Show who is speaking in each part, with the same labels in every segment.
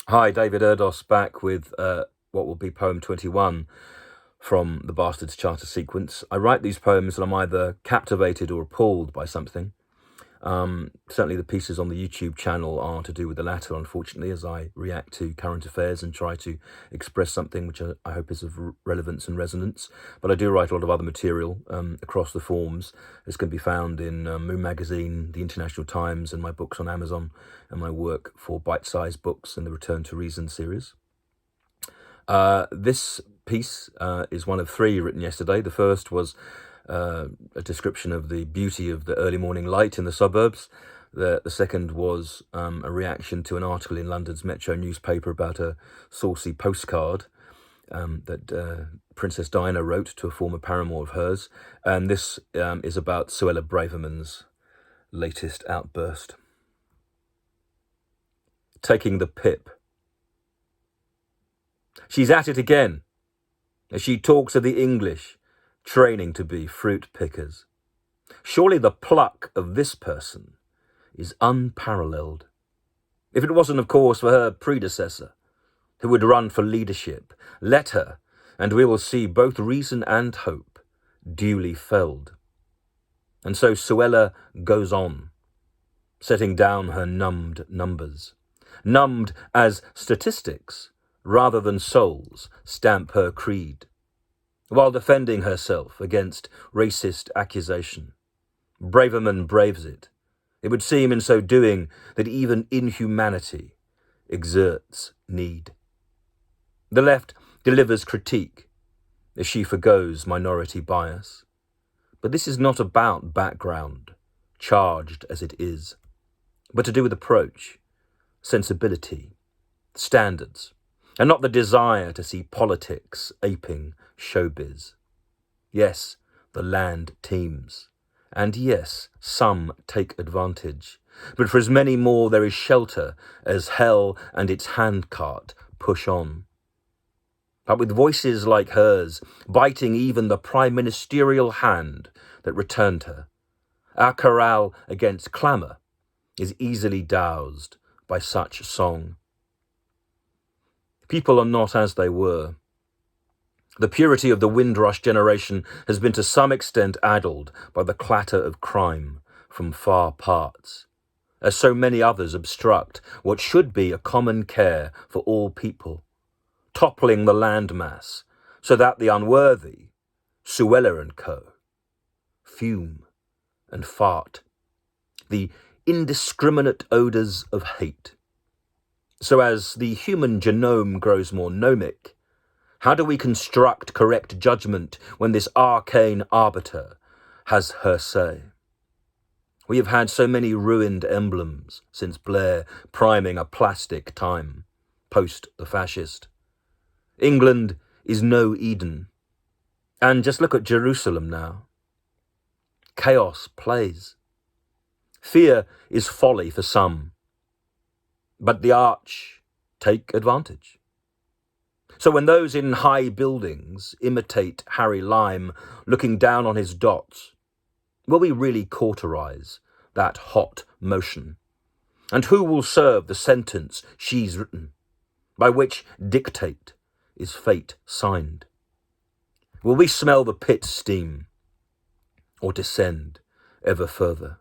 Speaker 1: Hi, David Erdos back with what will be poem 21 from the Bastard's Charter sequence. I write these poems when I'm either captivated or appalled by something. Certainly the pieces on the YouTube channel are to do with the latter, unfortunately, as I react to current affairs and try to express something which I hope is of relevance and resonance. But I do write a lot of other material across the forms. This can be found in Moon Magazine, the International Times, and my books on Amazon, and my work for Bite-Sized Books and the Return to Reason series. This piece is one of three written yesterday. The first was a description of the beauty of the early morning light in the suburbs. The second was a reaction to an article in London's Metro newspaper about a saucy postcard that Princess Diana wrote to a former paramour of hers. And this is about Suella Braverman's latest outburst. Taking the PIP. She's at it again, as she talks of the English training to be fruit pickers. Surely the pluck of this person is unparalleled. If it wasn't, of course, for her predecessor, who would run for leadership, let her, and we will see both reason and hope duly felled. And so Suella goes on, setting down her numbed numbers, numbed as statistics rather than souls stamp her creed, while defending herself against racist accusation. Braverman braves it. It would seem in so doing that even inhumanity exerts need. The left delivers critique as she forgoes minority bias. But this is not about background, charged as it is, but to do with approach, sensibility, standards, and not the desire to see politics aping showbiz. Yes, the land teems, and yes, some take advantage, but for as many more there is shelter as hell and its handcart push on. But with voices like hers, biting even the prime ministerial hand that returned her, our corral against clamour is easily doused by such song. People are not as they were. The purity of the Windrush generation has been to some extent addled by the clatter of crime from far parts, as so many others obstruct what should be a common care for all people, toppling the landmass so that the unworthy, Suella and co., fume and fart, the indiscriminate odours of hate. So as the human genome grows more gnomic, how do we construct correct judgment when this arcane arbiter has her say? We have had so many ruined emblems since Blair priming a plastic time, post the fascist. England is no Eden. And just look at Jerusalem now. Chaos plays. Fear is folly for some, but the arch take advantage. So when those in high buildings imitate Harry Lime looking down on his dots, will we really cauterize that hot motion? And who will serve the sentence she's written, by which dictate is fate signed? Will we smell the pit steam, or descend ever further?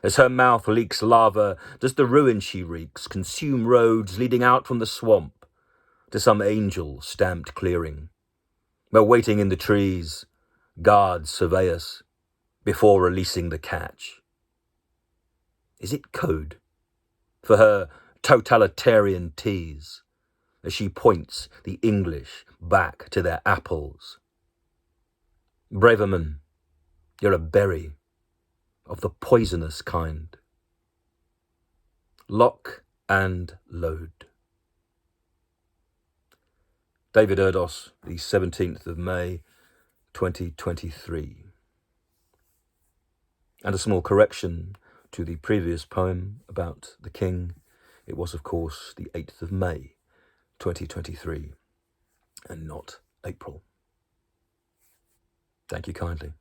Speaker 1: As her mouth leaks lava, does the ruin she wreaks consume roads leading out from the swamp to some angel-stamped clearing, where waiting in the trees, guards survey us before releasing the catch? Is it code for her totalitarian tease as she points the English back to their apples? Braverman, you're a berry of the poisonous kind. Lock and load. David Erdos, the 17th of May, 2023. And a small correction to the previous poem about the king. It was, of course, the 8th of May, 2023, and not April. Thank you kindly.